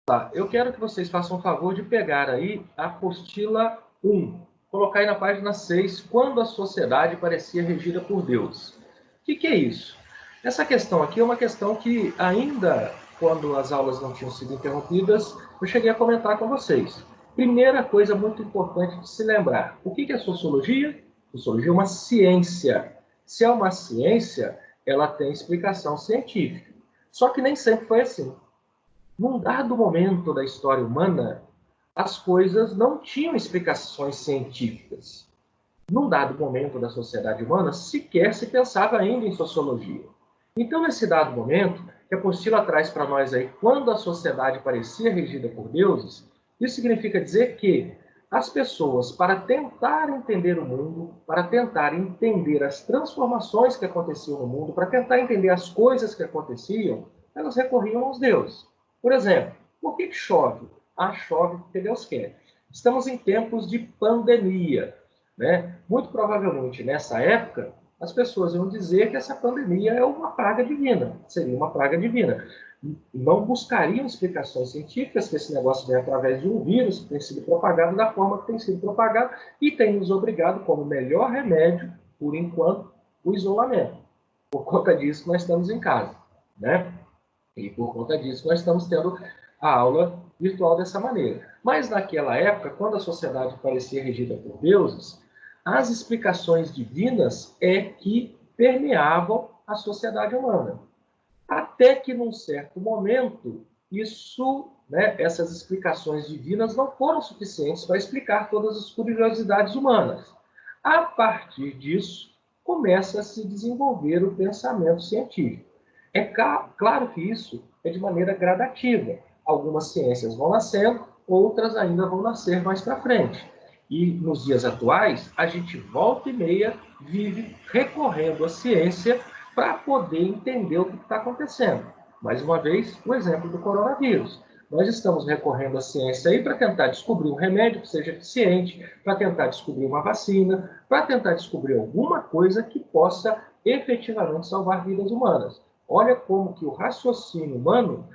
Tá, eu quero que vocês façam o favor de pegar aí a apostila 1, colocar aí na página 6, quando a sociedade parecia regida por Deus. O que é isso? Essa questão aqui é uma questão que ainda, quando as aulas não tinham sido interrompidas, eu cheguei a comentar com vocês. Primeira coisa muito importante de se lembrar, o que é sociologia? Sociologia é uma ciência. Se é uma ciência, ela tem explicação científica. Só que nem sempre foi assim. Num dado momento da história humana, as coisas não tinham explicações científicas. Num dado momento da sociedade humana, sequer se pensava ainda em sociologia. Então, nesse dado momento, que a apostila traz para nós aí, quando a sociedade parecia regida por deuses, isso significa dizer que as pessoas, para tentar entender o mundo, para tentar entender as transformações que aconteciam no mundo, para tentar entender as coisas que aconteciam, elas recorriam aos deuses. Por exemplo, por que chove? Ah, chove porque Deus quer. Estamos em tempos de pandemia, né? Muito provavelmente, nessa época, as pessoas iam dizer que essa pandemia é uma praga divina, seria uma praga divina. Não buscariam explicações científicas, que esse negócio vem através de um vírus que tem sido propagado da forma que tem sido propagado e tem nos obrigado, como melhor remédio, por enquanto, o isolamento. Por conta disso, nós estamos em casa, né? E por conta disso, nós estamos tendo a aula virtual dessa maneira. Mas naquela época, quando a sociedade parecia regida por deuses, as explicações divinas é que permeavam a sociedade humana. Até que, num certo momento, essas explicações divinas não foram suficientes para explicar todas as curiosidades humanas. A partir disso, começa a se desenvolver o pensamento científico. É claro que isso é de maneira gradativa. Algumas ciências vão nascendo, outras ainda vão nascer mais para frente. E nos dias atuais, a gente volta e meia vive recorrendo à ciência para poder entender o que está acontecendo. Mais uma vez, o exemplo do coronavírus. Nós estamos recorrendo à ciência aí para tentar descobrir um remédio que seja eficiente, para tentar descobrir uma vacina, para tentar descobrir alguma coisa que possa efetivamente salvar vidas humanas. Olha como que o raciocínio humano,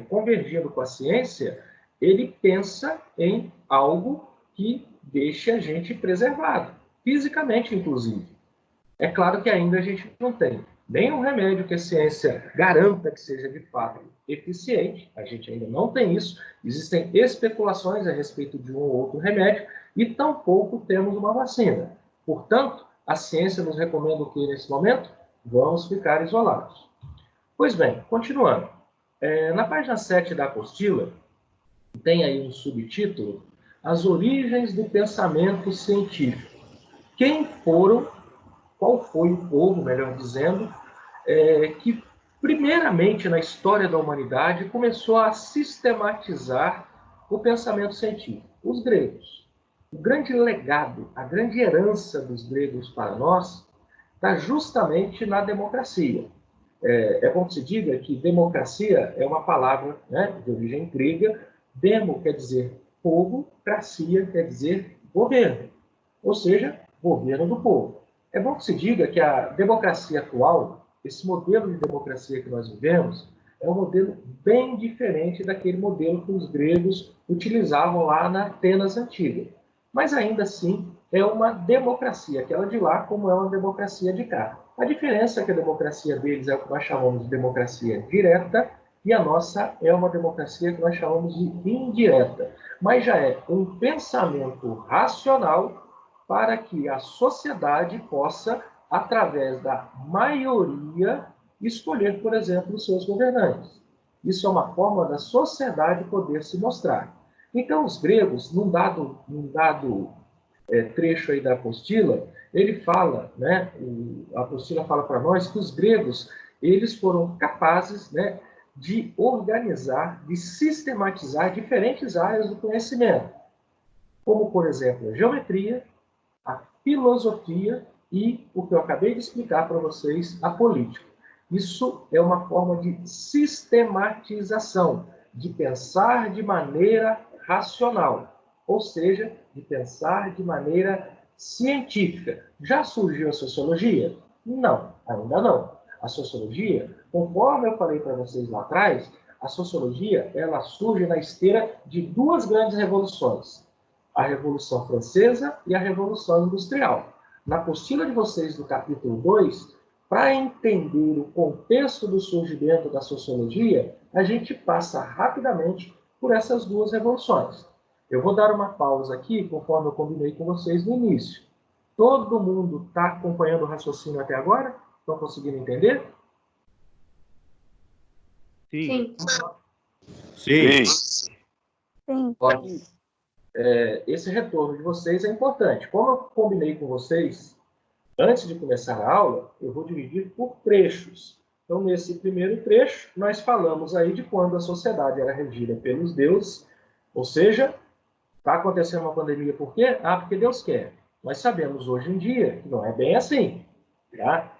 convergindo com a ciência, ele pensa em algo que deixe a gente preservado, fisicamente, inclusive. É claro que ainda a gente não tem nenhum remédio que a ciência garanta que seja de fato eficiente, a gente ainda não tem isso, existem especulações a respeito de um ou outro remédio e tampouco temos uma vacina. Portanto, a ciência nos recomenda o que nesse momento? Vamos ficar isolados. Pois bem, continuando. Na página 7 da apostila, tem aí um subtítulo, As origens do pensamento científico. Qual foi o povo, melhor dizendo, que primeiramente na história da humanidade começou a sistematizar o pensamento científico? Os gregos. O grande legado, a grande herança dos gregos para nós está justamente na democracia. É bom que se diga que democracia é uma palavra, né, de origem grega. Demo quer dizer povo, cracia quer dizer governo, ou seja, governo do povo. É bom que se diga que a democracia atual, esse modelo de democracia que nós vivemos, é um modelo bem diferente daquele modelo que os gregos utilizavam lá na Atenas antiga. Mas ainda assim é uma democracia, aquela de lá como é uma democracia de cá. A diferença é que a democracia deles é o que nós chamamos de democracia direta e a nossa é uma democracia que nós chamamos de indireta. Mas já é um pensamento racional para que a sociedade possa, através da maioria, escolher, por exemplo, os seus governantes. Isso é uma forma da sociedade poder se mostrar. Então, os gregos, num dado trecho aí da apostila, ele fala, né, a apostila fala para nós que os gregos, eles foram capazes, né, de organizar, de sistematizar diferentes áreas do conhecimento, como, por exemplo, a geometria, a filosofia e o que eu acabei de explicar para vocês, a política. Isso é uma forma de sistematização, de pensar de maneira racional, ou seja, de pensar de maneira científica. Já surgiu a sociologia? Não, ainda não. A sociologia, conforme eu falei para vocês lá atrás, a sociologia ela surge na esteira de duas grandes revoluções, a Revolução Francesa e a Revolução Industrial. Na apostila de vocês do capítulo 2, para entender o contexto do surgimento da sociologia, a gente passa rapidamente por essas duas revoluções. Eu vou dar uma pausa aqui, conforme eu combinei com vocês no início. Todo mundo está acompanhando o raciocínio até agora? Estão conseguindo entender? Sim. Sim. Sim. Ótimo. Esse retorno de vocês é importante. Como eu combinei com vocês, antes de começar a aula, eu vou dividir por trechos. Então, nesse primeiro trecho, nós falamos aí de quando a sociedade era regida pelos deuses, ou seja, está acontecendo uma pandemia por quê? Porque Deus quer. Nós sabemos hoje em dia que não é bem assim. Tá?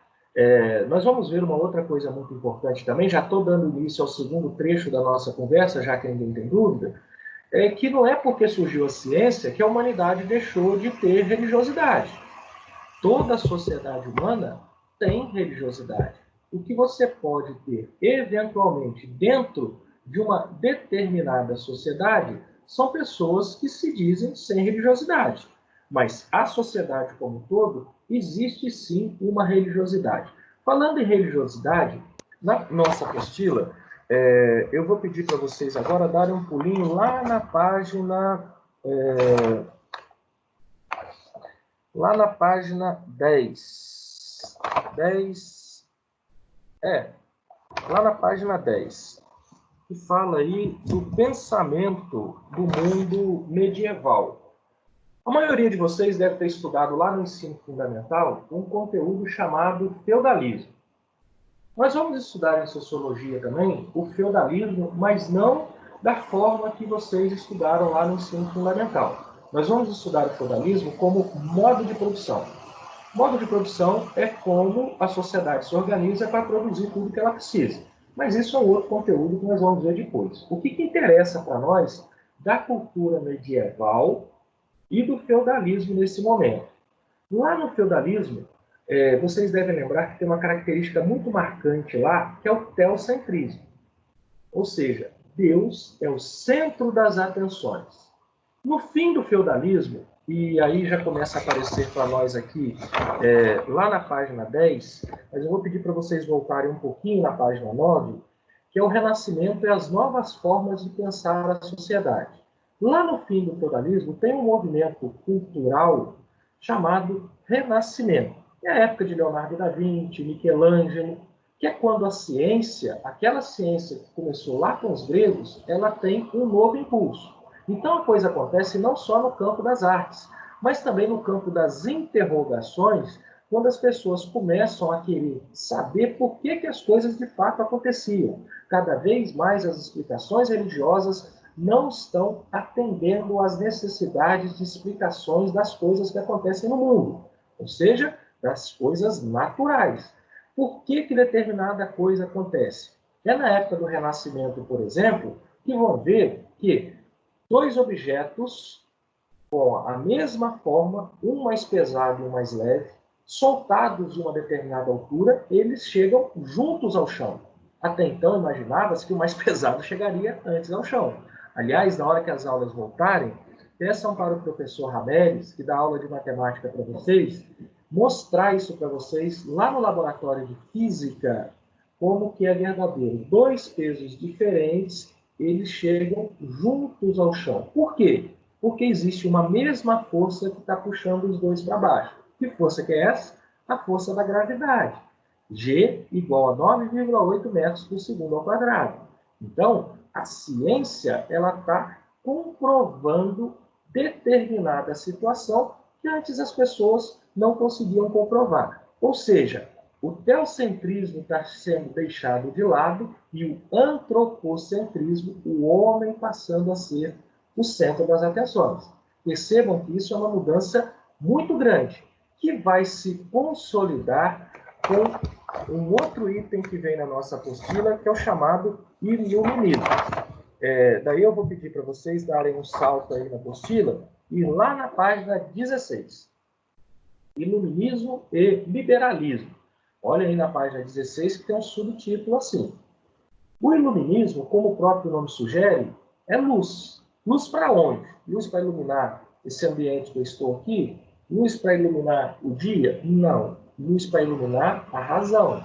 Nós vamos ver uma outra coisa muito importante também, já estou dando início ao segundo trecho da nossa conversa, já que ninguém tem dúvida, que não é porque surgiu a ciência que a humanidade deixou de ter religiosidade. Toda a sociedade humana tem religiosidade. O que você pode ter, eventualmente, dentro de uma determinada sociedade, são pessoas que se dizem sem religiosidade. Mas a sociedade como um todo, existe sim uma religiosidade. Falando em religiosidade, na nossa apostila, eu vou pedir para vocês agora darem um pulinho lá na página... lá na página 10. Lá na página 10. Que fala aí do pensamento do mundo medieval. A maioria de vocês deve ter estudado lá no ensino fundamental um conteúdo chamado feudalismo. Nós vamos estudar em sociologia também o feudalismo, mas não da forma que vocês estudaram lá no ensino fundamental. Nós vamos estudar o feudalismo como modo de produção. Modo de produção é como a sociedade se organiza para produzir tudo que ela precisa. Mas isso é um outro conteúdo que nós vamos ver depois. O que interessa para nós da cultura medieval e do feudalismo nesse momento? Lá no feudalismo, vocês devem lembrar que tem uma característica muito marcante lá, que é o teocentrismo. Ou seja, Deus é o centro das atenções. No fim do feudalismo, e aí já começa a aparecer para nós aqui, lá na página 10, mas eu vou pedir para vocês voltarem um pouquinho na página 9, que é o Renascimento e as novas formas de pensar a sociedade. Lá no fim do feudalismo tem um movimento cultural chamado Renascimento. É a época de Leonardo da Vinci, Michelangelo, que é quando a ciência, aquela ciência que começou lá com os gregos, ela tem um novo impulso. Então a coisa acontece não só no campo das artes, mas também no campo das interrogações, quando as pessoas começam a querer saber por que as coisas de fato aconteciam. Cada vez mais as explicações religiosas não estão atendendo às necessidades de explicações das coisas que acontecem no mundo, ou seja, das coisas naturais. Por que determinada coisa acontece? É na época do Renascimento, por exemplo, que vão ver que dois objetos com a mesma forma, um mais pesado e um mais leve, soltados de uma determinada altura, eles chegam juntos ao chão. Até então, imaginava-se que o mais pesado chegaria antes ao chão. Aliás, na hora que as aulas voltarem, peçam para o professor Rameles, que dá aula de matemática para vocês, mostrar isso para vocês lá no laboratório de física, como que é verdadeiro. Dois pesos diferentes, eles chegam juntos ao chão. Por quê? Porque existe uma mesma força que está puxando os dois para baixo. Que força que é essa? A força da gravidade. G igual a 9,8 metros por segundo ao quadrado. Então, a ciência ela está comprovando determinada situação que antes as pessoas não conseguiam comprovar. Ou seja, o teocentrismo está sendo deixado de lado e o antropocentrismo, o homem passando a ser o centro das atenções. Percebam que isso é uma mudança muito grande, que vai se consolidar com um outro item que vem na nossa apostila, que é o chamado iluminismo. Daí eu vou pedir para vocês darem um salto aí na apostila e lá na página 16. Iluminismo e liberalismo. Olha aí na página 16 que tem um subtítulo assim. O iluminismo, como o próprio nome sugere, é luz. Luz para onde? Luz para iluminar esse ambiente que eu estou aqui? Luz para iluminar o dia? Não. Luz para iluminar a razão.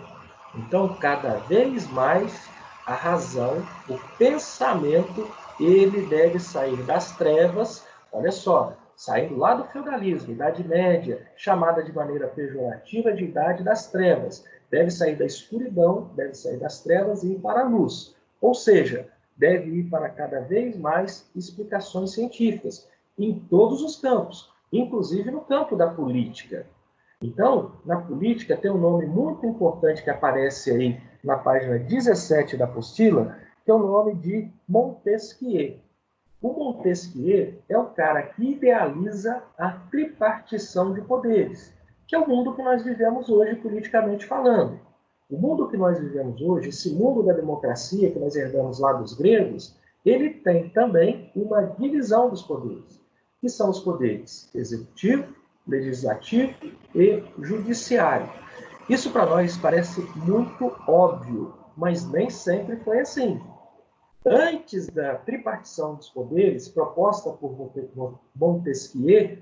Então, cada vez mais, a razão, o pensamento, ele deve sair das trevas, olha só, saindo lá do feudalismo, Idade Média, chamada de maneira pejorativa de Idade das Trevas. Deve sair da escuridão, deve sair das trevas e ir para a luz. Ou seja, deve ir para cada vez mais explicações científicas, em todos os campos, inclusive no campo da política. Então, na política, tem um nome muito importante que aparece aí na página 17 da apostila, que é o nome de Montesquieu. O Montesquieu é o cara que idealiza a tripartição de poderes, que é o mundo que nós vivemos hoje, politicamente falando. O mundo que nós vivemos hoje, esse mundo da democracia que nós herdamos lá dos gregos, ele tem também uma divisão dos poderes, que são os poderes executivo, legislativo e judiciário. Isso para nós parece muito óbvio, mas nem sempre foi assim. Antes da tripartição dos poderes, proposta por Montesquieu,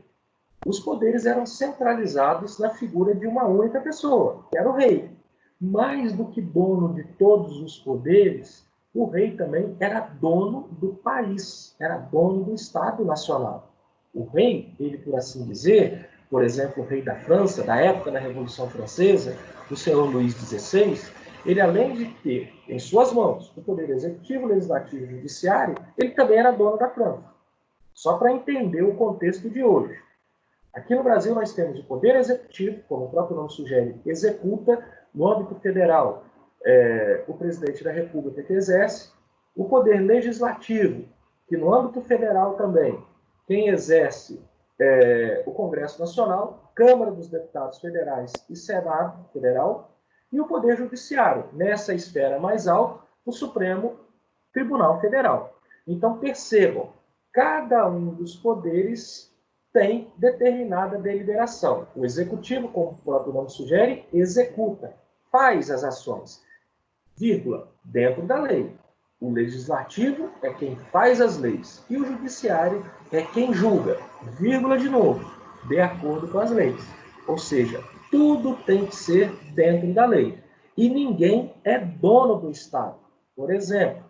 os poderes eram centralizados na figura de uma única pessoa, que era o rei. Mais do que dono de todos os poderes, o rei também era dono do país, era dono do Estado Nacional. O rei, ele, por assim dizer, por exemplo, o rei da França, da época da Revolução Francesa, o senhor Luís XVI, ele, além de ter em suas mãos o poder executivo, legislativo e judiciário, ele também era dono da França. Só para entender o contexto de hoje. Aqui no Brasil nós temos o poder executivo, como o próprio nome sugere, executa no âmbito federal o presidente da República que exerce, o poder legislativo, que no âmbito federal também, quem exerce o Congresso Nacional, Câmara dos Deputados Federais e Senado Federal, e o Poder Judiciário, nessa esfera mais alta, o Supremo Tribunal Federal. Então, percebam, cada um dos poderes tem determinada deliberação. O Executivo, como o próprio nome sugere, executa, faz as ações, vírgula, dentro da lei. O Legislativo é quem faz as leis e o Judiciário é quem julga, vírgula de novo, de acordo com as leis. Ou seja, tudo tem que ser dentro da lei. E ninguém é dono do Estado. Por exemplo,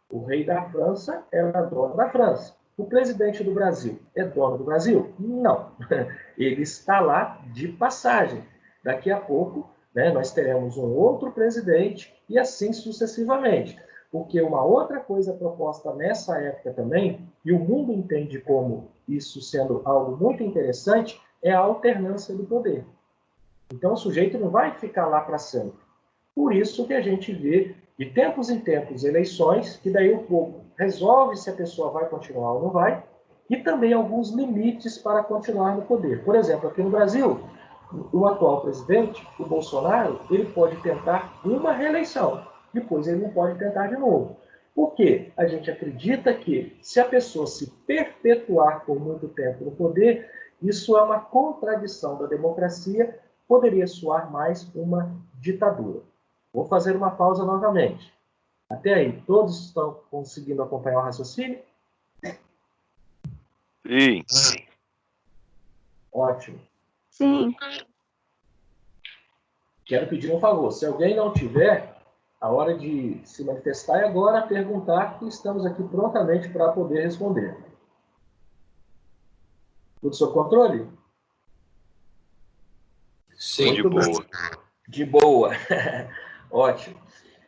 o rei da França era dono da França. O presidente do Brasil é dono do Brasil? Não. Ele está lá de passagem. Daqui a pouco, nós teremos um outro presidente e assim sucessivamente. Porque uma outra coisa proposta nessa época também, e o mundo entende como isso sendo algo muito interessante, é a alternância do poder. Então, o sujeito não vai ficar lá para sempre. Por isso que a gente vê, de tempos em tempos, eleições, que daí o povo resolve se a pessoa vai continuar ou não vai, e também alguns limites para continuar no poder. Por exemplo, aqui no Brasil, o atual presidente, o Bolsonaro, ele pode tentar uma reeleição, depois ele não pode tentar de novo. Por quê? A gente acredita que, se a pessoa se perpetuar por muito tempo no poder, isso é uma contradição da democracia, poderia soar mais uma ditadura. Vou fazer uma pausa novamente. Até aí, todos estão conseguindo acompanhar o raciocínio? Sim. Ótimo. Sim. Quero pedir um favor. Se alguém não tiver, a hora de se manifestar é agora, perguntar, que estamos aqui prontamente para poder responder. Tudo sob controle? Sim, de boa. De boa. Ótimo.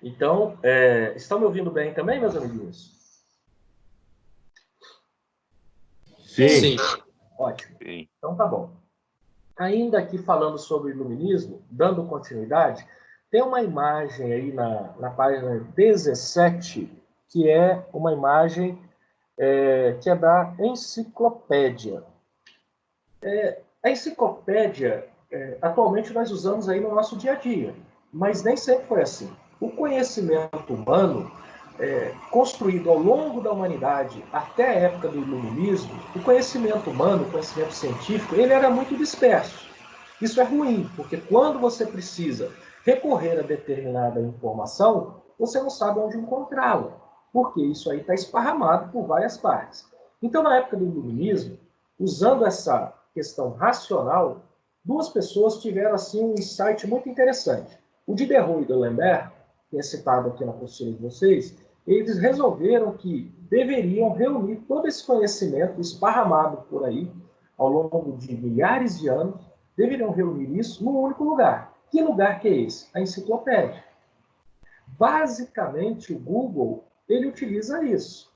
Então, estão me ouvindo bem também, meus amiguinhos? Sim. Ótimo. Sim. Então, tá bom. Ainda aqui falando sobre o iluminismo, dando continuidade, tem uma imagem aí na página 17, que é uma imagem que é da enciclopédia. A enciclopédia, atualmente nós usamos aí no nosso dia a dia, mas nem sempre foi assim. O conhecimento humano, construído ao longo da humanidade até a época do iluminismo, o conhecimento humano, o conhecimento científico, ele era muito disperso. Isso é ruim, porque quando você precisa recorrer a determinada informação, você não sabe onde encontrá-la, porque isso aí está esparramado por várias partes. Então, na época do Iluminismo, usando essa questão racional, duas pessoas tiveram assim um insight muito interessante. O Diderot e D'Alembert, que é citado aqui na apostila de vocês, eles resolveram que deveriam reunir todo esse conhecimento esparramado por aí, ao longo de milhares de anos, deveriam reunir isso num único lugar. Que lugar que é esse? A enciclopédia. Basicamente, o Google, ele utiliza isso.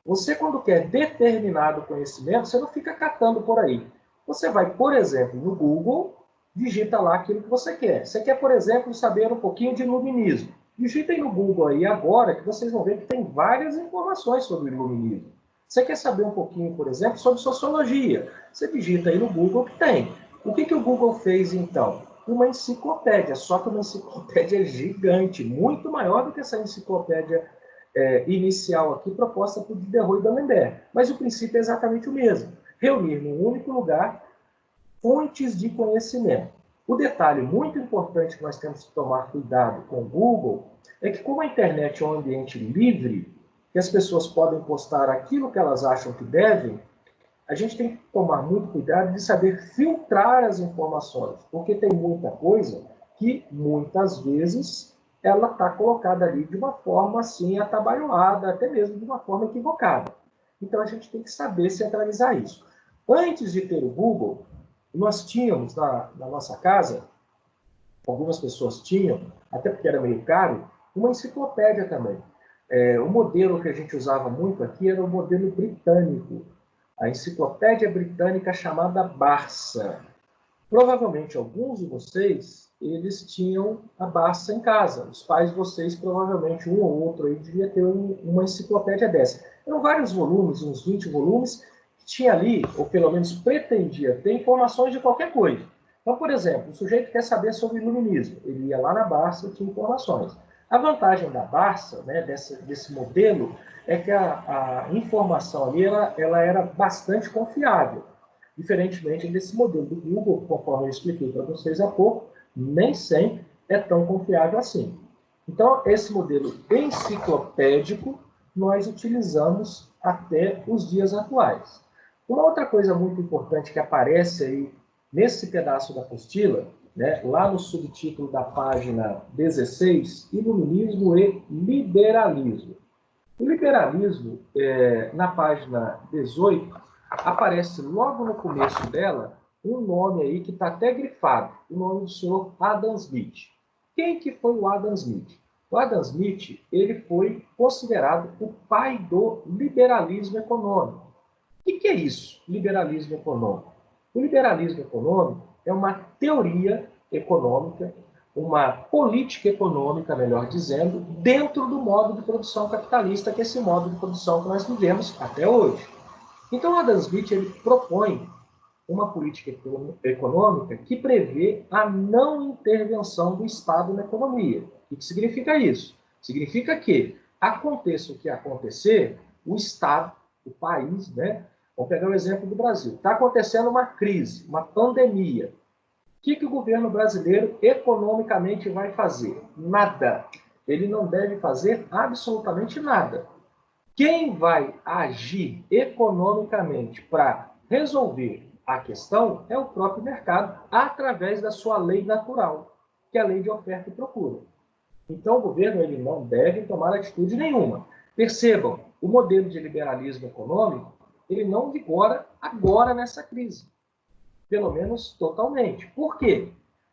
Você, quando quer determinado conhecimento, você não fica catando por aí. Você vai, por exemplo, no Google, digita lá aquilo que você quer. Você quer, por exemplo, saber um pouquinho de iluminismo. Digitem no Google aí agora, que vocês vão ver que tem várias informações sobre o iluminismo. Você quer saber um pouquinho, por exemplo, sobre sociologia. Você digita aí no Google que tem. O que o Google fez, então? Uma enciclopédia, só que uma enciclopédia gigante, muito maior do que essa enciclopédia inicial aqui, proposta por Diderot e D'Alembert. Mas o princípio é exatamente o mesmo. Reunir num único lugar fontes de conhecimento. O detalhe muito importante que nós temos que tomar cuidado com o Google é que, como a internet é um ambiente livre, que as pessoas podem postar aquilo que elas acham que devem, a gente tem que tomar muito cuidado de saber filtrar as informações, porque tem muita coisa que, muitas vezes, ela está colocada ali de uma forma assim atabalhoada, até mesmo de uma forma equivocada. Então, a gente tem que saber centralizar isso. Antes de ter o Google, nós tínhamos na nossa casa, algumas pessoas tinham, até porque era meio caro, uma enciclopédia também. O modelo que a gente usava muito aqui era o modelo britânico, a enciclopédia britânica chamada Barça. Provavelmente alguns de vocês, eles tinham a Barça em casa. Os pais de vocês, provavelmente um ou outro aí, devia ter uma enciclopédia dessa. Eram vários volumes, uns 20 volumes, que tinha ali, ou pelo menos pretendia ter informações de qualquer coisa. Então, por exemplo, o sujeito quer saber sobre o iluminismo. Ele ia lá na Barça e tinha informações. A vantagem da Barça, né, desse modelo, é que a informação ali ela era bastante confiável. Diferentemente desse modelo do Google, conforme eu expliquei para vocês há pouco, nem sempre é tão confiável assim. Então, esse modelo enciclopédico nós utilizamos até os dias atuais. Uma outra coisa muito importante que aparece aí nesse pedaço da apostila, né, lá no subtítulo da página 16, Iluminismo e Liberalismo. O liberalismo, na página 18, aparece logo no começo dela um nome aí que está até grifado, o nome do senhor Adam Smith. Quem que foi o Adam Smith? O Adam Smith, ele foi considerado o pai do liberalismo econômico. O que é isso, liberalismo econômico? O liberalismo econômico é uma teoria econômica, uma política econômica, melhor dizendo, dentro do modo de produção capitalista, que é esse modo de produção que nós vivemos até hoje. Então, Adam Smith ele propõe uma política econômica que prevê a não intervenção do Estado na economia. O que significa isso? Significa que, aconteça o que acontecer, o Estado, o país, né? Vamos pegar o exemplo do Brasil. Está acontecendo uma crise, uma pandemia. O que o governo brasileiro economicamente vai fazer? Nada. Ele não deve fazer absolutamente nada. Quem vai agir economicamente para resolver a questão é o próprio mercado, através da sua lei natural, que é a lei de oferta e procura. Então, o governo ele não deve tomar atitude nenhuma. Percebam, o modelo de liberalismo econômico ele não vigora agora nessa crise. Pelo menos totalmente. Por quê?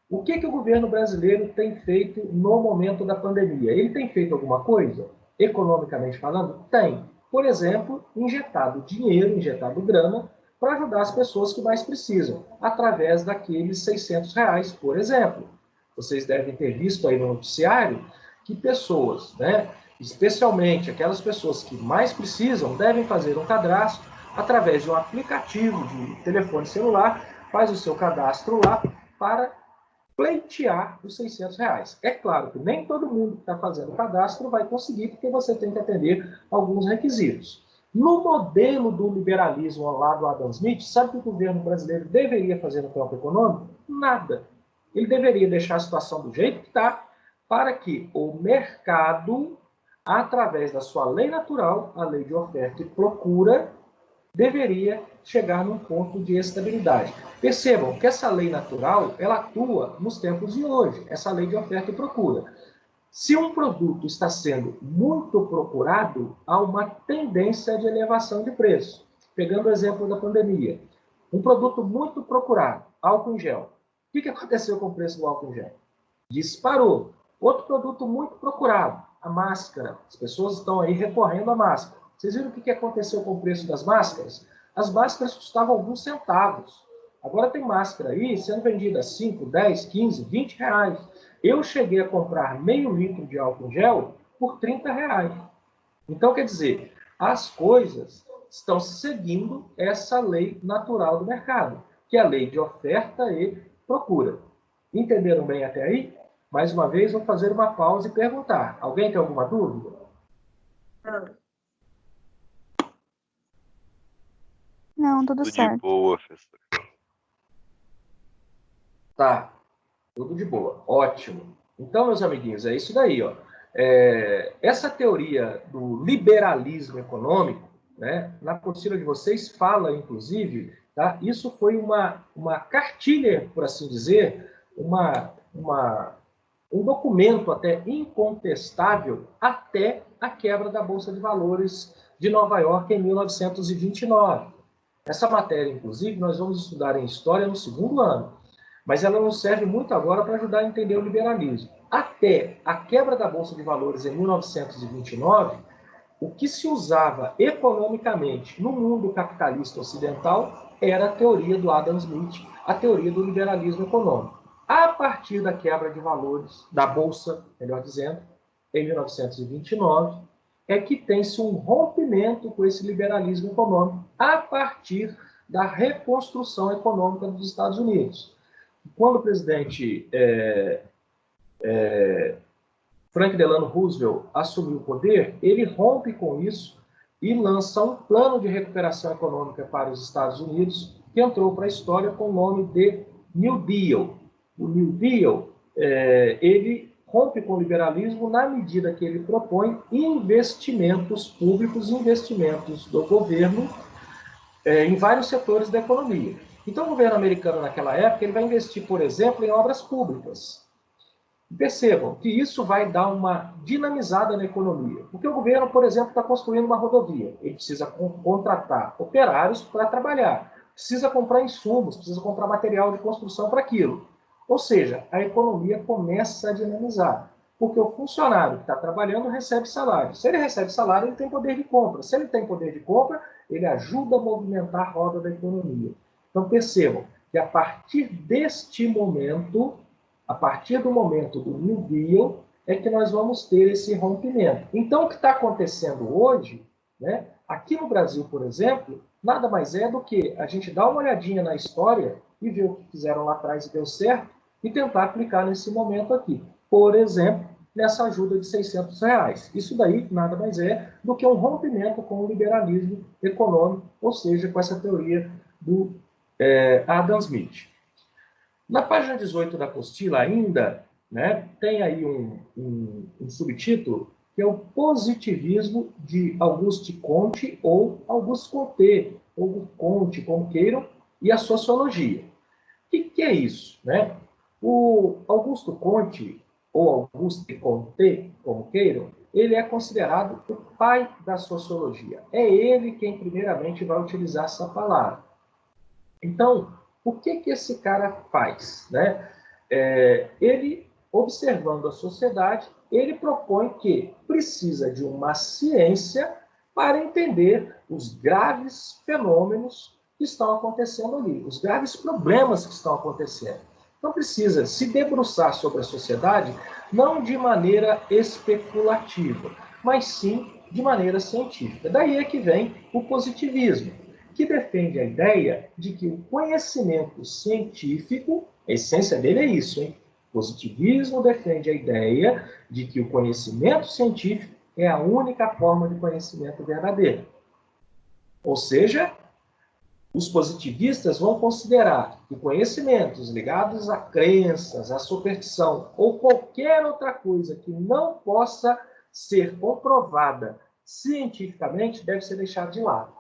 O que o governo brasileiro tem feito no momento da pandemia? Ele tem feito alguma coisa? Economicamente falando? Tem. Por exemplo, injetado dinheiro, injetado grana, para ajudar as pessoas que mais precisam, através daqueles R$600, por exemplo. Vocês devem ter visto aí no noticiário que pessoas, né, especialmente aquelas pessoas que mais precisam, devem fazer um cadastro através de um aplicativo de telefone celular, faz o seu cadastro lá para pleitear os R$600. É claro que nem todo mundo que está fazendo o cadastro vai conseguir, porque você tem que atender alguns requisitos. No modelo do liberalismo lá do Adam Smith, sabe o que o governo brasileiro deveria fazer no campo econômico? Nada. Ele deveria deixar a situação do jeito que está, para que o mercado, através da sua lei natural, a lei de oferta e procura, deveria chegar num ponto de estabilidade. Percebam que essa lei natural, ela atua nos tempos de hoje, essa lei de oferta e procura. Se um produto está sendo muito procurado, há uma tendência de elevação de preço. Pegando o exemplo da pandemia. Um produto muito procurado, álcool em gel. O que aconteceu com o preço do álcool em gel? Disparou. Outro produto muito procurado, a máscara. As pessoas estão aí recorrendo à máscara. Vocês viram o que aconteceu com o preço das máscaras? As máscaras custavam alguns centavos. Agora tem máscara aí sendo vendida a 5, 10, 15, 20 reais. Eu cheguei a comprar meio litro de álcool em gel por 30 reais. Então, quer dizer, as coisas estão seguindo essa lei natural do mercado, que é a lei de oferta e procura. Entenderam bem até aí? Mais uma vez, vou fazer uma pausa e perguntar. Alguém tem alguma dúvida? Não, tudo Tudo de certo. boa, professor. Tá, tudo de boa. Ótimo. Então, meus amiguinhos, é isso daí, ó. Essa teoria do liberalismo econômico, né, na apostila de vocês fala, inclusive, tá? Isso foi uma cartilha, por assim dizer, um documento até incontestável até a quebra da Bolsa de Valores de Nova York em 1929. Essa matéria, inclusive, nós vamos estudar em História no segundo ano, mas ela nos serve muito agora para ajudar a entender o liberalismo. Até a quebra da Bolsa de Valores em 1929, o que se usava economicamente no mundo capitalista ocidental era a teoria do Adam Smith, a teoria do liberalismo econômico. A partir da quebra de valores, da Bolsa, melhor dizendo, em 1929, é que tem-se um rompimento com esse liberalismo econômico a partir da reconstrução econômica dos Estados Unidos. Quando o presidente Franklin Delano Roosevelt assumiu o poder, ele rompe com isso e lança um plano de recuperação econômica para os Estados Unidos, que entrou para a história com o nome de New Deal. O New Deal, ele rompe com o liberalismo na medida que ele propõe investimentos públicos, investimentos do governo em vários setores da economia. Então, o governo americano, naquela época, ele vai investir, por exemplo, em obras públicas. Percebam que isso vai dar uma dinamizada na economia. Porque o governo, por exemplo, está construindo uma rodovia. Ele precisa contratar operários para trabalhar. Precisa comprar insumos, precisa comprar material de construção para aquilo. Ou seja, a economia começa a dinamizar. Porque o funcionário que está trabalhando recebe salário. Se ele recebe salário, ele tem poder de compra. Se ele tem poder de compra, ele ajuda a movimentar a roda da economia. Então, percebam que a partir deste momento, a partir do momento do New Deal, é que nós vamos ter esse rompimento. Então, o que está acontecendo hoje, né, aqui no Brasil, por exemplo, nada mais é do que a gente dar uma olhadinha na história e ver o que fizeram lá atrás e deu certo e tentar aplicar nesse momento aqui. Por exemplo, nessa ajuda de R$600. Isso daí nada mais é do que um rompimento com o liberalismo econômico, ou seja, com essa teoria do Adam Smith. Na página 18 da apostila ainda, né, tem aí um subtítulo que é o positivismo de Auguste Comte ou Auguste Comte, ou Comte, como queiram, e a sociologia. O que é isso? Né? O Auguste Comte, ou Auguste Comte, como queiram, ele é considerado o pai da sociologia. É ele quem primeiramente vai utilizar essa palavra. Então, o que esse cara faz? Né? Ele, observando a sociedade, ele propõe que precisa de uma ciência para entender os graves fenômenos que estão acontecendo ali, os graves problemas que estão acontecendo. Então, precisa se debruçar sobre a sociedade, não de maneira especulativa, mas sim de maneira científica. Daí é que vem o positivismo, que defende a ideia de que o conhecimento científico, a essência dele é isso, hein? O positivismo defende a ideia de que o conhecimento científico é a única forma de conhecimento verdadeiro. Ou seja, Os positivistas vão considerar que conhecimentos ligados a crenças, a superstição ou qualquer outra coisa que não possa ser comprovada cientificamente deve ser deixado de lado.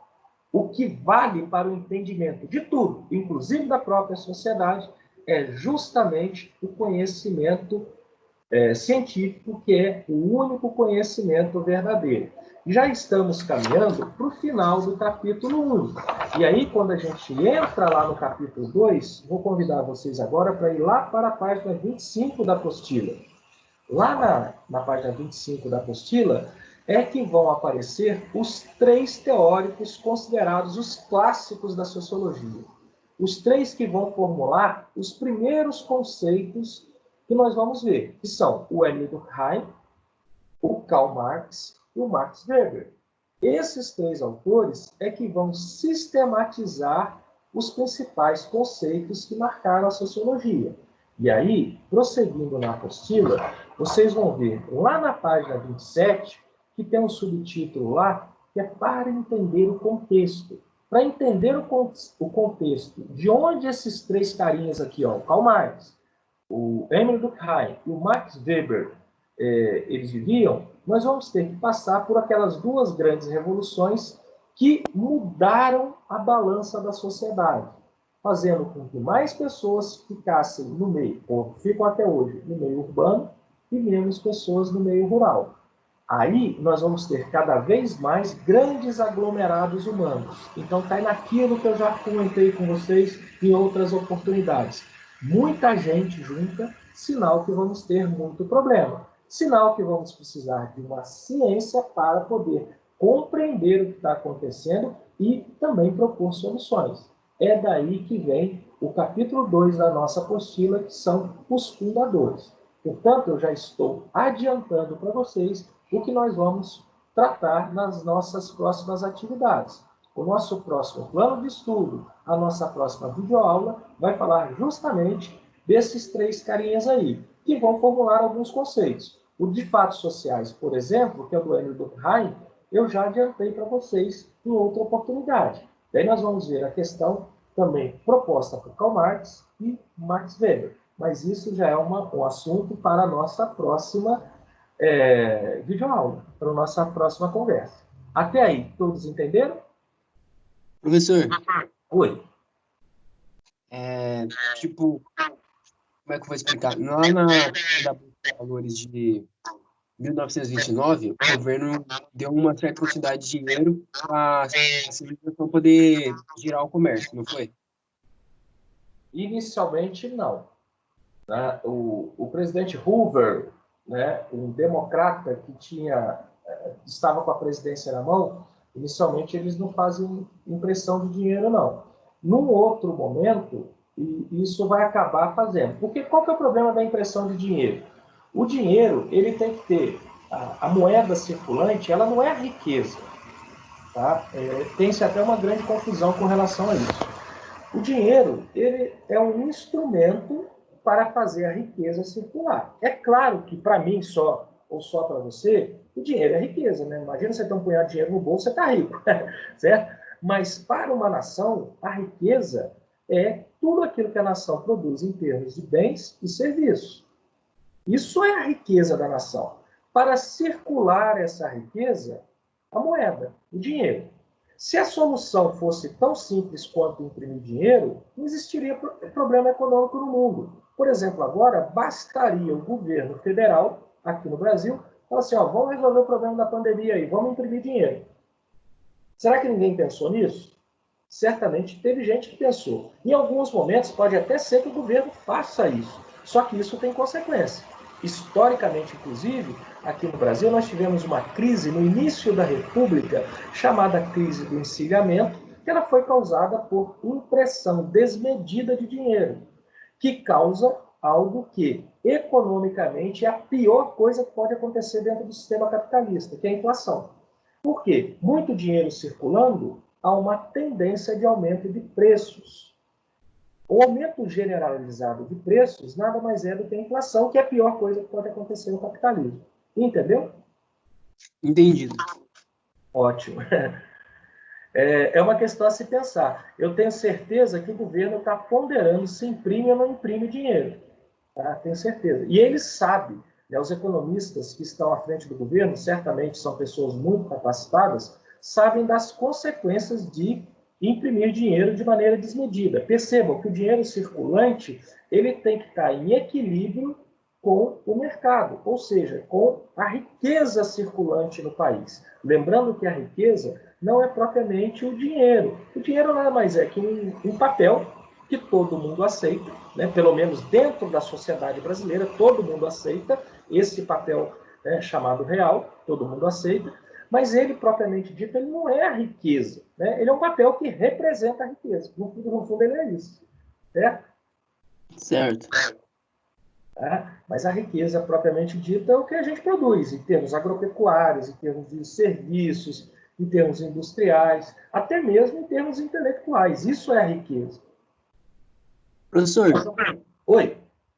O que vale para o entendimento de tudo, inclusive da própria sociedade, é justamente o conhecimento científico, que é o único conhecimento verdadeiro. Já estamos caminhando para o final do capítulo 1. E aí, quando a gente entra lá no capítulo 2, vou convidar vocês agora para ir lá para a página 25 da apostila. Lá na página 25 da apostila é que vão aparecer os 3 teóricos considerados os clássicos da sociologia. Os 3 que vão formular os primeiros conceitos que nós vamos ver, que são o Emile Durkheim, o Karl Marx e o Max Weber. Esses 3 autores é que vão sistematizar os principais conceitos que marcaram a sociologia. E aí, prosseguindo na apostila, vocês vão ver lá na página 27, que tem um subtítulo lá, que é para entender o contexto. Para entender o contexto de onde esses 3 carinhas aqui, ó, o Karl Marx, o Emile Durkheim e o Max Weber, eles viviam, nós vamos ter que passar por aquelas 2 grandes revoluções que mudaram a balança da sociedade, fazendo com que mais pessoas ficassem no meio, ou ficam até hoje, no meio urbano, e menos pessoas no meio rural. Aí nós vamos ter cada vez mais grandes aglomerados humanos. Então cai naquilo que eu já comentei com vocês em outras oportunidades. Muita gente junta, sinal que vamos ter muito problema. Sinal que vamos precisar de uma ciência para poder compreender o que está acontecendo e também propor soluções. É daí que vem o capítulo 2 da nossa apostila, que são os fundadores. Portanto, eu já estou adiantando para vocês o que nós vamos tratar nas nossas próximas atividades. O nosso próximo plano de estudo, a nossa próxima videoaula, vai falar justamente desses 3 carinhas aí, que vão formular alguns conceitos. O de fatos sociais, por exemplo, que é o do Emile Durkheim, eu já adiantei para vocês em outra oportunidade. Daí nós vamos ver a questão também proposta por Karl Marx e Max Weber. Mas isso já é um assunto para a nossa próxima videoaula, para a nossa próxima conversa. Até aí, todos entenderam? Professor, Oi. tipo, como é que eu vou explicar? Lá na da Bolsa de Valores de 1929, o governo deu uma certa quantidade de dinheiro para a civilização poder girar o comércio, não foi? Inicialmente, não. Né? O presidente Hoover, né, um democrata que estava com a presidência na mão, inicialmente eles não fazem impressão de dinheiro, não. Num outro momento, isso vai acabar fazendo. Porque qual que é o problema da impressão de dinheiro? O dinheiro, ele tem que ter, a moeda circulante, ela não é a riqueza. Tá? Tem-se até uma grande confusão com relação a isso. O dinheiro, ele é um instrumento para fazer a riqueza circular. É claro que para mim só, ou só para você, o dinheiro é riqueza, né? Imagina você ter um punhado de dinheiro no bolso, você está rico, certo? Mas para uma nação, a riqueza é tudo aquilo que a nação produz em termos de bens e serviços. Isso é a riqueza da nação. Para circular essa riqueza, a moeda, o dinheiro. Se a solução fosse tão simples quanto imprimir dinheiro, não existiria problema econômico no mundo. Por exemplo, agora, bastaria o governo federal, aqui no Brasil, falar assim, ó, vamos resolver o problema da pandemia aí, vamos imprimir dinheiro. Será que ninguém pensou nisso? Certamente teve gente que pensou. Em alguns momentos, pode até ser que o governo faça isso. Só que isso tem consequência. Historicamente, inclusive, aqui no Brasil, nós tivemos uma crise no início da República, chamada crise do encilhamento, que ela foi causada por impressão desmedida de dinheiro, que causa algo que, economicamente, é a pior coisa que pode acontecer dentro do sistema capitalista, que é a inflação. Por quê? Muito dinheiro circulando, há uma tendência de aumento de preços. O aumento generalizado de preços nada mais é do que a inflação, que é a pior coisa que pode acontecer no capitalismo. Entendeu? Entendido. Ótimo. É uma questão a se pensar. Eu tenho certeza que o governo está ponderando se imprime ou não imprime dinheiro. Tá? Tenho certeza. E eles sabem, né, os economistas que estão à frente do governo, certamente são pessoas muito capacitadas, sabem das consequências de imprimir dinheiro de maneira desmedida. Percebam que o dinheiro circulante ele tem que estar em equilíbrio com o mercado, ou seja, com a riqueza circulante no país. Lembrando que a riqueza não é propriamente o dinheiro. O dinheiro nada mais é que um papel que todo mundo aceita, né? Pelo menos dentro da sociedade brasileira, todo mundo aceita esse papel, né, chamado real, todo mundo aceita, mas ele, propriamente dito, ele não é a riqueza. Né? Ele é um papel que representa a riqueza. No fundo ele é isso. Certo? Certo. Mas a riqueza, propriamente dita, é o que a gente produz, em termos agropecuários, em termos de serviços, em termos industriais, até mesmo em termos intelectuais. Isso é a riqueza. Professor, Oi.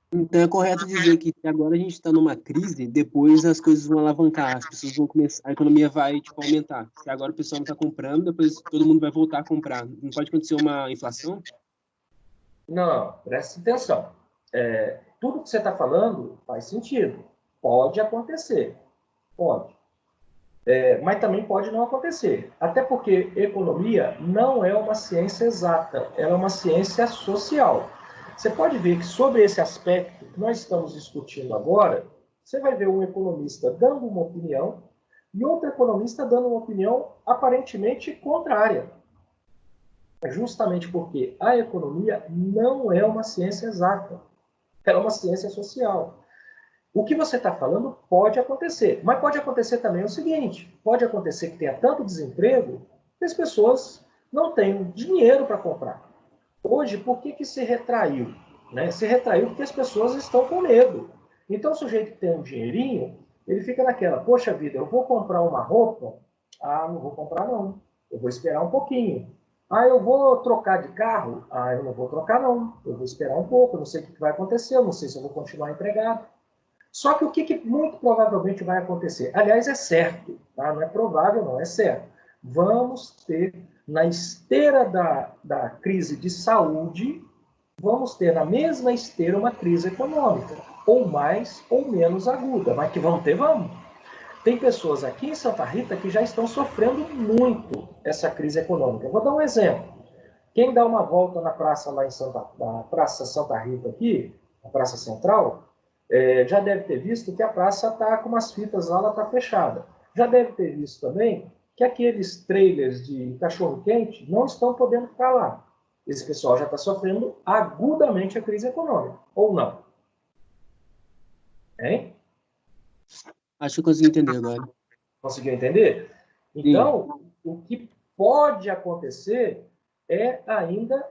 então é correto dizer que se agora a gente está numa crise, depois as coisas vão alavancar, as pessoas vão começar, a economia vai, tipo, aumentar. Se agora o pessoal não está comprando, depois todo mundo vai voltar a comprar. Não pode acontecer uma inflação? Não, preste atenção. Tudo que você está falando faz sentido. Pode acontecer. Pode. Mas também pode não acontecer. Até porque economia não é uma ciência exata, ela é uma ciência social. Você pode ver que sobre esse aspecto que nós estamos discutindo agora, você vai ver um economista dando uma opinião e outro economista dando uma opinião aparentemente contrária. Justamente porque a economia não é uma ciência exata, ela é uma ciência social. O que você está falando pode acontecer, mas pode acontecer também o seguinte, pode acontecer que tenha tanto desemprego que as pessoas não tenham dinheiro para comprar. Hoje, por que se retraiu? Né? Se retraiu porque as pessoas estão com medo. Então, o sujeito que tem um dinheirinho, ele fica naquela, poxa vida, eu vou comprar uma roupa? Ah, não vou comprar não, eu vou esperar um pouquinho. Ah, eu vou trocar de carro? Ah, eu não vou trocar não, eu vou esperar um pouco, eu não sei o que vai acontecer, eu não sei se eu vou continuar empregado. Só que o que muito provavelmente vai acontecer? Aliás, é certo, tá? Não é provável, não, é certo. Vamos ter, na esteira da crise de saúde, vamos ter na mesma esteira uma crise econômica, ou mais ou menos aguda, mas que vamos ter, vamos. Tem pessoas aqui em Santa Rita que já estão sofrendo muito essa crise econômica. Vou dar um exemplo. Quem dá uma volta na praça lá na Praça Santa Rita aqui, na Praça Central, já deve ter visto que a praça está com umas fitas lá, ela está fechada. Já deve ter visto também que aqueles trailers de cachorro-quente não estão podendo ficar lá. Esse pessoal já está sofrendo agudamente a crise econômica, ou não? Hein? Acho que eu consegui entender agora. Conseguiu entender? Então, o que pode acontecer é ainda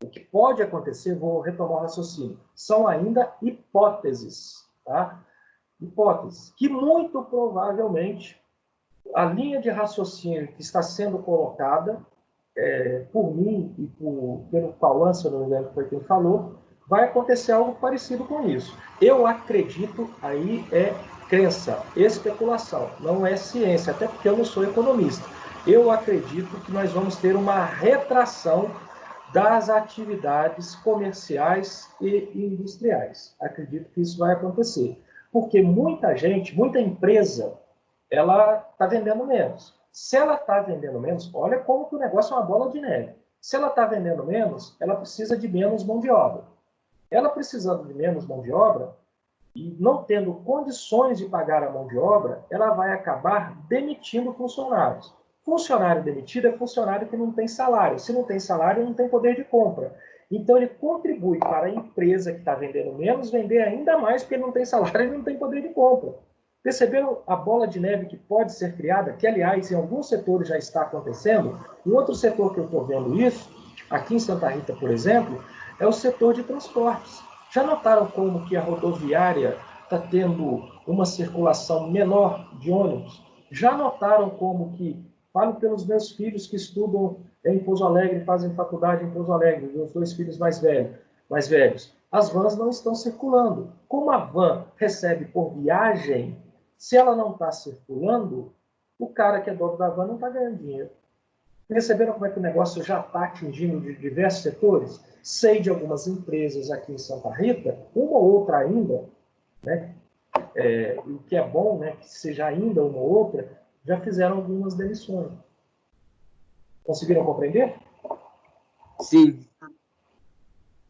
o que pode acontecer, vou retomar o raciocínio, são ainda hipóteses, tá? Hipóteses, que muito provavelmente a linha de raciocínio que está sendo colocada por mim e pelo Paulo, se eu não me engano, foi quem falou, vai acontecer algo parecido com isso. Eu acredito, aí é crença, especulação, não é ciência, até porque eu não sou economista. Eu acredito que nós vamos ter uma retração das atividades comerciais e industriais. Acredito que isso vai acontecer. Porque muita gente, muita empresa, ela está vendendo menos. Se ela está vendendo menos, olha como que o negócio é uma bola de neve. Se ela está vendendo menos, ela precisa de menos mão de obra. Ela precisando de menos mão de obra, e não tendo condições de pagar a mão de obra, ela vai acabar demitindo funcionários. Funcionário demitido é funcionário que não tem salário. Se não tem salário, não tem poder de compra. Então, ele contribui para a empresa que está vendendo menos vender ainda mais, porque ele não tem salário e não tem poder de compra. Perceberam a bola de neve que pode ser criada? Que, aliás, em alguns setores já está acontecendo. Em outro setor que eu estou vendo isso, aqui em Santa Rita, por exemplo, é o setor de transportes. Já notaram como que a rodoviária está tendo uma circulação menor de ônibus? Já notaram como que, falo pelos meus filhos que estudam em Pouso Alegre, fazem faculdade em Pouso Alegre, meus 2 filhos mais velhos, as vans não estão circulando. Como a van recebe por viagem, se ela não está circulando, o cara que é dono da van não está ganhando dinheiro. Perceberam como é que o negócio já está atingindo de diversos setores? Sei de algumas empresas aqui em Santa Rita, uma ou outra ainda, né? O que é bom, né, que seja ainda uma ou outra, já fizeram algumas demissões. Conseguiram compreender? Sim.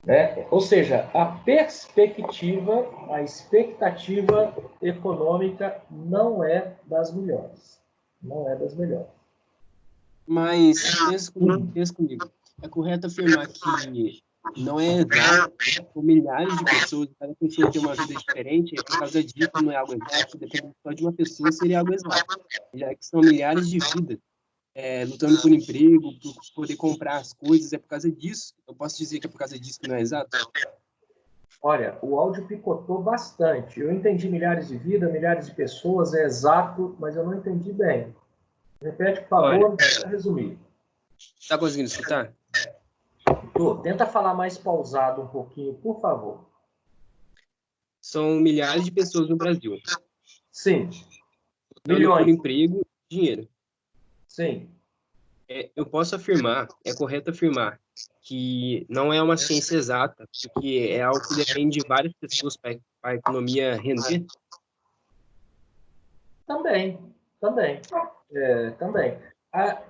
Né? Ou seja, a perspectiva, a expectativa econômica não é das melhores. Não é das melhores. Mas pensa comigo. É correto afirmar que não é exato, por milhares de pessoas, cada pessoa tem uma vida diferente, e por causa disso não é algo exato, dependendo só de uma pessoa seria algo exato. Já que são milhares de vidas lutando por emprego, por poder comprar as coisas, é por causa disso. Eu posso dizer que é por causa disso que não é exato? Olha, o áudio picotou bastante. Eu entendi milhares de vidas, milhares de pessoas, é exato, mas eu não entendi bem. Repete, por favor, para resumir. Está conseguindo escutar? Tenta falar mais pausado um pouquinho, por favor. São milhares de pessoas no Brasil. Sim. Lutando Milhões. por emprego e dinheiro. Sim. Eu posso afirmar, é correto afirmar, que não é uma ciência exata, porque é algo que depende de várias pessoas para a economia render? Também. Também.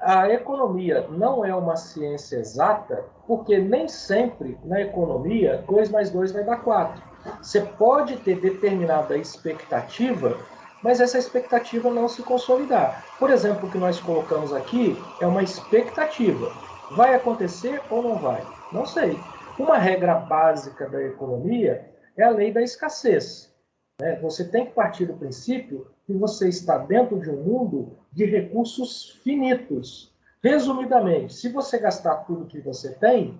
A economia não é uma ciência exata, porque nem sempre na economia 2 mais 2 vai dar 4. Você pode ter determinada expectativa, mas essa expectativa não se consolidar. Por exemplo, o que nós colocamos aqui é uma expectativa. Vai acontecer ou não vai? Não sei. Uma regra básica da economia é a lei da escassez. Você tem que partir do princípio que você está dentro de um mundo de recursos finitos. Resumidamente, se você gastar tudo que você tem,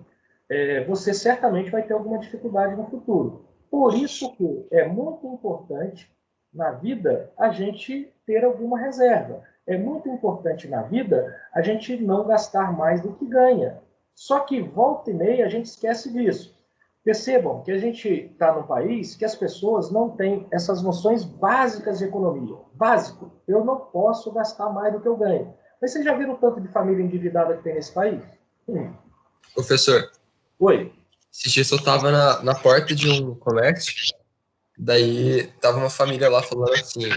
você certamente vai ter alguma dificuldade no futuro. Por isso que é muito importante na vida a gente ter alguma reserva. É muito importante na vida a gente não gastar mais do que ganha. Só que volta e meia a gente esquece disso. Percebam que a gente está num país que as pessoas não têm essas noções básicas de economia. Básico, eu não posso gastar mais do que eu ganho. Mas vocês já viram o tanto de família endividada que tem nesse país? Professor, Oi. esses dias eu estava na porta de um comércio, daí tava uma família lá falando assim,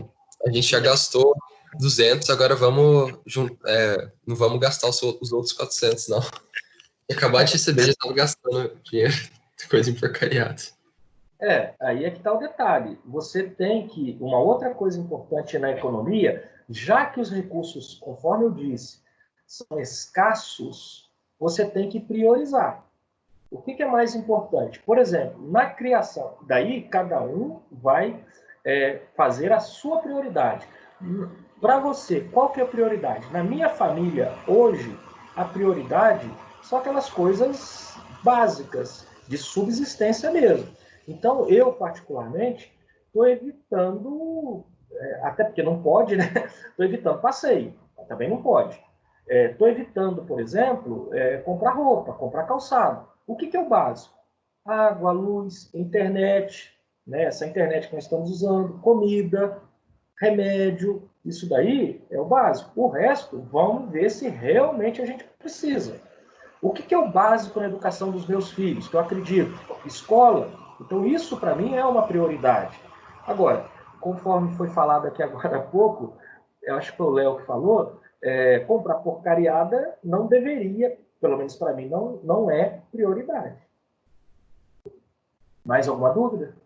a gente já gastou 200, agora não vamos gastar os outros 400, não. E acabar de receber, já estava gastando dinheiro, coisa emporcariada. Aí é que está o detalhe. Você tem que... Uma outra coisa importante na economia, já que os recursos, conforme eu disse, são escassos, você tem que priorizar. O que é mais importante? Por exemplo, na criação, daí cada um vai fazer a sua prioridade. Para você, qual que é a prioridade? Na minha família, hoje, a prioridade são aquelas coisas básicas, de subsistência mesmo. Então, eu, particularmente, estou evitando, até porque não pode, né? Estou evitando passeio, também não pode. Estou evitando, por exemplo, comprar roupa, comprar calçado. O que é o básico? Água, luz, internet, né? Essa internet que nós estamos usando, comida, remédio, isso daí é o básico. O resto, vamos ver se realmente a gente precisa. O que é o básico na educação dos meus filhos, que eu acredito? Escola. Então, isso para mim é uma prioridade. Agora, conforme foi falado aqui agora há pouco, eu acho que foi o Léo que falou, comprar porcariada não deveria, pelo menos para mim, não é prioridade. Mais alguma dúvida?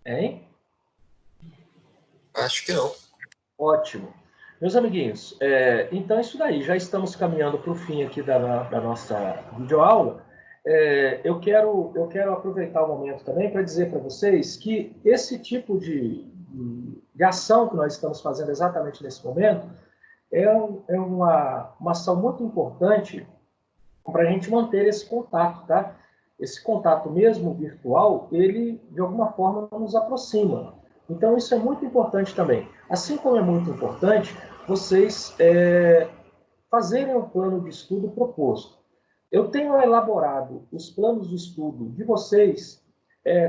Hein? Acho que não. Ótimo. Meus amiguinhos, então é isso daí. Já estamos caminhando para o fim aqui da nossa videoaula. Eu quero aproveitar o momento também para dizer para vocês que esse tipo de ação que nós estamos fazendo exatamente nesse momento é uma ação muito importante para a gente manter esse contato, tá? Esse contato mesmo virtual, ele de alguma forma nos aproxima. Então isso é muito importante também. Assim como é muito importante vocês fazerem um plano de estudo proposto. Eu tenho elaborado os planos de estudo de vocês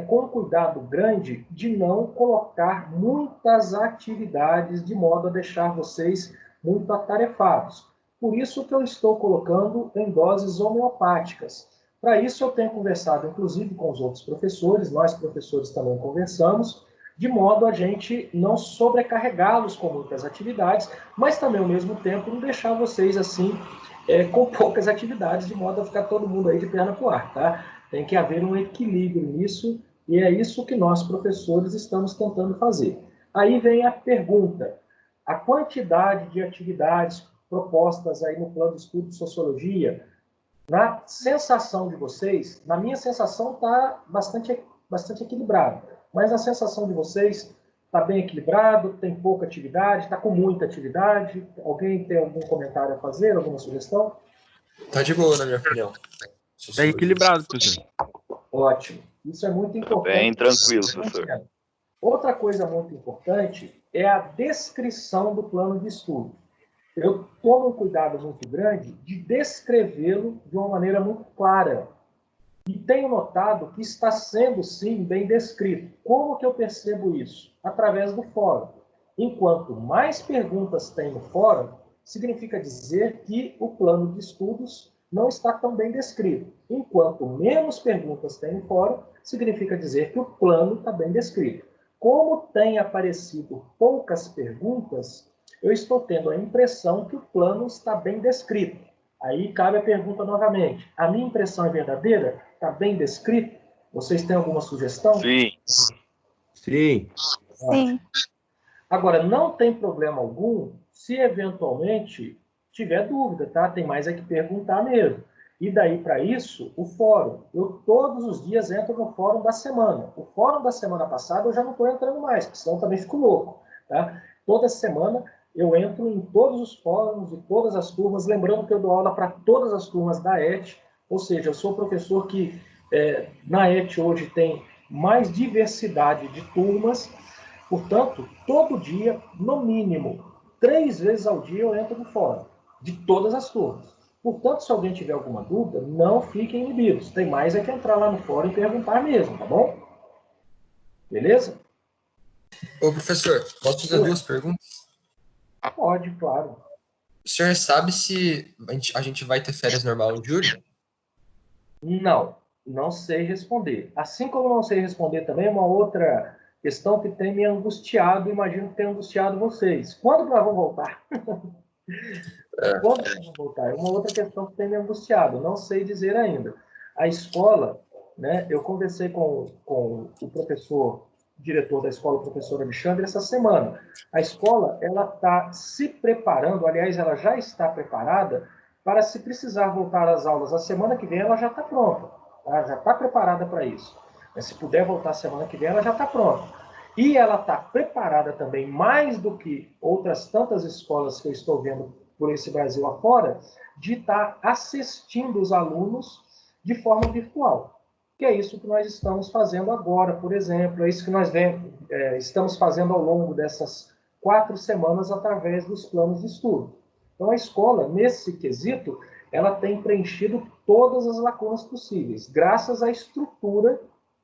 com cuidado grande de não colocar muitas atividades de modo a deixar vocês muito atarefados. Por isso que eu estou colocando em doses homeopáticas. Para isso eu tenho conversado, inclusive, com os outros professores, nós professores também conversamos, de modo a gente não sobrecarregá-los com muitas atividades, mas também, ao mesmo tempo, não deixar vocês assim, com poucas atividades, de modo a ficar todo mundo aí de perna pro ar, tá? Tem que haver um equilíbrio nisso, e é isso que nós, professores, estamos tentando fazer. Aí vem a pergunta: a quantidade de atividades propostas aí no plano de estudo de sociologia, na sensação de vocês, na minha sensação está bastante equilibrado, mas na sensação de vocês está bem equilibrado, tem pouca atividade, está com muita atividade? Alguém tem algum comentário a fazer, alguma sugestão? Tá de boa, na minha opinião. Tá equilibrado, professor. Ótimo. Isso é muito importante. Bem tranquilo, professor. Outra coisa muito importante é a descrição do plano de estudo. Eu tomo um cuidado muito grande de descrevê-lo de uma maneira muito clara. E tenho notado que está sendo, sim, bem descrito. Como que eu percebo isso? Através do fórum. Enquanto mais perguntas tem no fórum, significa dizer que o plano de estudos não está tão bem descrito. Enquanto menos perguntas tem no fórum, significa dizer que o plano está bem descrito. Como tem aparecido poucas perguntas, eu estou tendo a impressão que o plano está bem descrito. Aí cabe a pergunta novamente: a minha impressão é verdadeira? Está bem descrito? Vocês têm alguma sugestão? Sim. Sim. Sim. Agora, não tem problema algum se eventualmente tiver dúvida, tá? Tem mais é que perguntar mesmo. E daí, para isso, o fórum. Eu todos os dias entro no fórum da semana. O fórum da semana passada eu já não estou entrando mais, porque senão também fico louco, tá? Toda semana eu entro em todos os fóruns e todas as turmas, lembrando que eu dou aula para todas as turmas da ET, ou seja, eu sou professor que na ET hoje tem mais diversidade de turmas, portanto, todo dia, no mínimo, 3 vezes ao dia eu entro no fórum, de todas as turmas. Portanto, se alguém tiver alguma dúvida, não fiquem inibidos. Tem mais é que entrar lá no fórum e perguntar mesmo, tá bom? Beleza? Ô, professor, posso fazer 2 perguntas? Pode, claro. O senhor sabe se a gente vai ter férias normal em julho? Não sei responder. Assim como não sei responder também uma outra questão que tem me angustiado, imagino que tenha angustiado vocês. Quando nós vamos voltar? Quando nós vamos voltar? É uma outra questão que tem me angustiado, não sei dizer ainda. A escola, né, eu conversei com o professor, diretor da escola, o professor Alexandre, essa semana. A escola, ela está se preparando, aliás, ela já está preparada para, se precisar voltar às aulas a semana que vem, ela já está pronta, tá? Já está preparada para isso. Mas se puder voltar a semana que vem, ela já está pronta. E ela está preparada também, mais do que outras tantas escolas que eu estou vendo por esse Brasil afora, de estar assistindo os alunos de forma virtual. Que é isso que nós estamos fazendo agora, por exemplo, é isso que nós estamos fazendo ao longo dessas 4 semanas através dos planos de estudo. Então, a escola, nesse quesito, ela tem preenchido todas as lacunas possíveis, graças à estrutura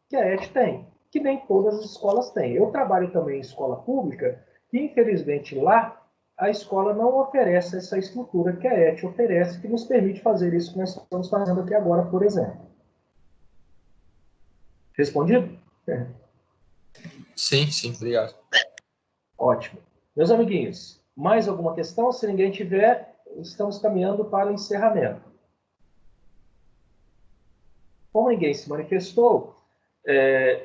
que a ET tem, que nem todas as escolas têm. Eu trabalho também em escola pública, e infelizmente lá a escola não oferece essa estrutura que a ET oferece, que nos permite fazer isso que nós estamos fazendo aqui agora, por exemplo. Respondido? Sim, obrigado. Ótimo. Meus amiguinhos, mais alguma questão? Se ninguém tiver, estamos caminhando para o encerramento. Como ninguém se manifestou,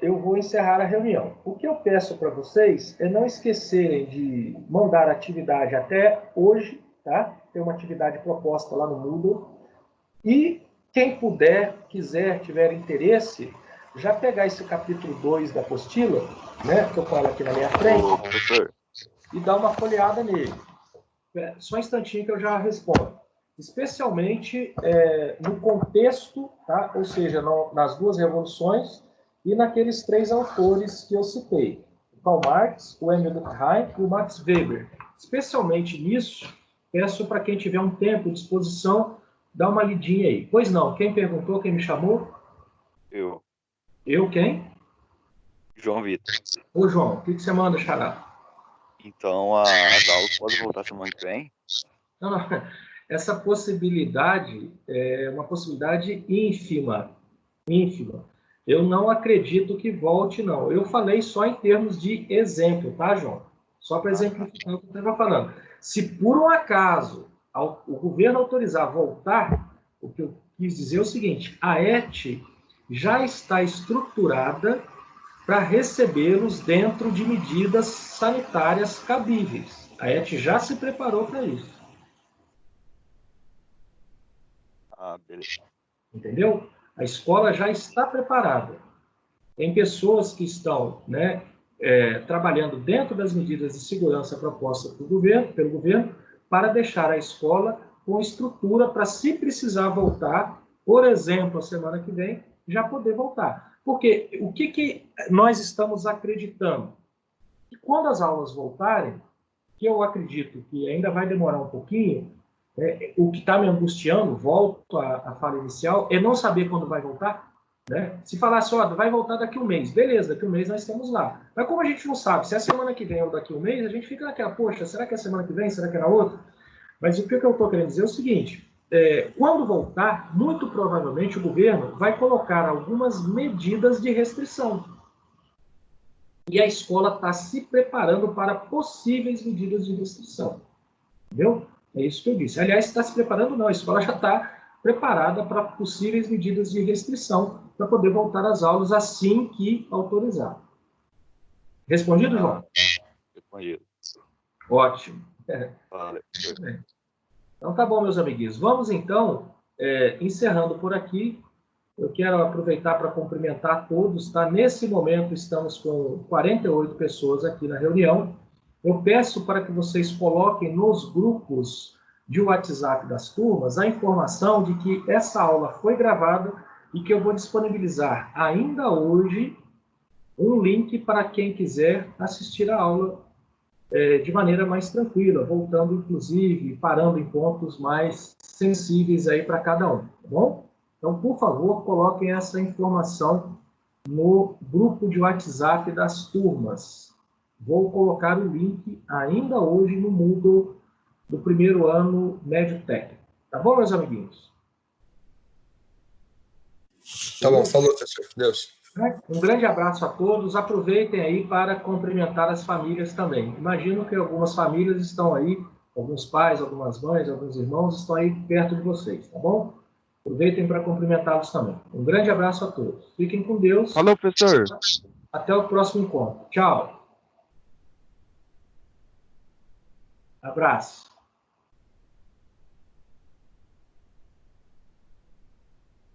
eu vou encerrar a reunião. O que eu peço para vocês é não esquecerem de mandar atividade até hoje, tá? Tem uma atividade proposta lá no Moodle. E quem puder, quiser, tiver interesse, já pegar esse capítulo 2 da apostila, né, que eu falo aqui na minha frente, professor, e dar uma folheada nele. Só um instantinho que eu já respondo. Especialmente no contexto, tá? Ou seja, nas 2 revoluções e naqueles 3 autores que eu citei. O Karl Marx, o Emil Durkheim e o Max Weber. Especialmente nisso, peço para quem tiver um tempo, disposição, dar uma lidinha aí. Pois não, quem perguntou, quem me chamou? eu. Eu quem? João Vitor. Ô, João, o que você manda, xará? Então, as aulas podem voltar semana que vem? Não, não. Essa possibilidade é uma possibilidade ínfima. Ínfima. Eu não acredito que volte, não. Eu falei só em termos de exemplo, tá, João? Só para exemplificar o que eu estava falando. Se por um acaso o governo autorizar voltar, o que eu quis dizer é o seguinte: a ET já está estruturada para recebê-los dentro de medidas sanitárias cabíveis. A ET já se preparou para isso. Beleza. Entendeu? A escola já está preparada. Tem pessoas que estão, né, trabalhando dentro das medidas de segurança propostas pelo governo, para deixar a escola com estrutura para, se precisar voltar, por exemplo, a semana que vem, já poder voltar. Porque o que nós estamos acreditando? Que quando as aulas voltarem, que eu acredito que ainda vai demorar um pouquinho, o que está me angustiando, volto à fala inicial, é não saber quando vai voltar. Né? Se falasse, ó, vai voltar daqui a um mês, beleza, daqui a um mês nós estamos lá. Mas como a gente não sabe se é a semana que vem ou daqui a um mês, a gente fica naquela, poxa, será que é a semana que vem, será que é na outra? Mas o que eu estou querendo dizer é o seguinte, quando voltar, muito provavelmente o governo vai colocar algumas medidas de restrição. E a escola está se preparando para possíveis medidas de restrição. Entendeu? É isso que eu disse. Aliás, está se preparando não, a escola já está preparada para possíveis medidas de restrição para poder voltar às aulas assim que autorizar. Respondido, João? Respondido. Ótimo. Valeu. Então tá bom, meus amiguinhos. Vamos então, encerrando por aqui. Eu quero aproveitar para cumprimentar todos, tá? Nesse momento estamos com 48 pessoas aqui na reunião. Eu peço para que vocês coloquem nos grupos de WhatsApp das turmas a informação de que essa aula foi gravada e que eu vou disponibilizar ainda hoje um link para quem quiser assistir a aula de maneira mais tranquila, voltando inclusive, parando em pontos mais sensíveis aí para cada um, tá bom? Então, por favor, coloquem essa informação no grupo de WhatsApp das turmas. Vou colocar o link ainda hoje no Moodle do primeiro ano médio técnico. Tá bom, meus amiguinhos? Tá bom, falou, professor. Deus. Um grande abraço a todos. Aproveitem aí para cumprimentar as famílias também. Imagino que algumas famílias estão aí, alguns pais, algumas mães, alguns irmãos estão aí perto de vocês, tá bom? Aproveitem para cumprimentá-los também. Um grande abraço a todos. Fiquem com Deus. Falou, professor. Até o próximo encontro. Tchau. Abraço.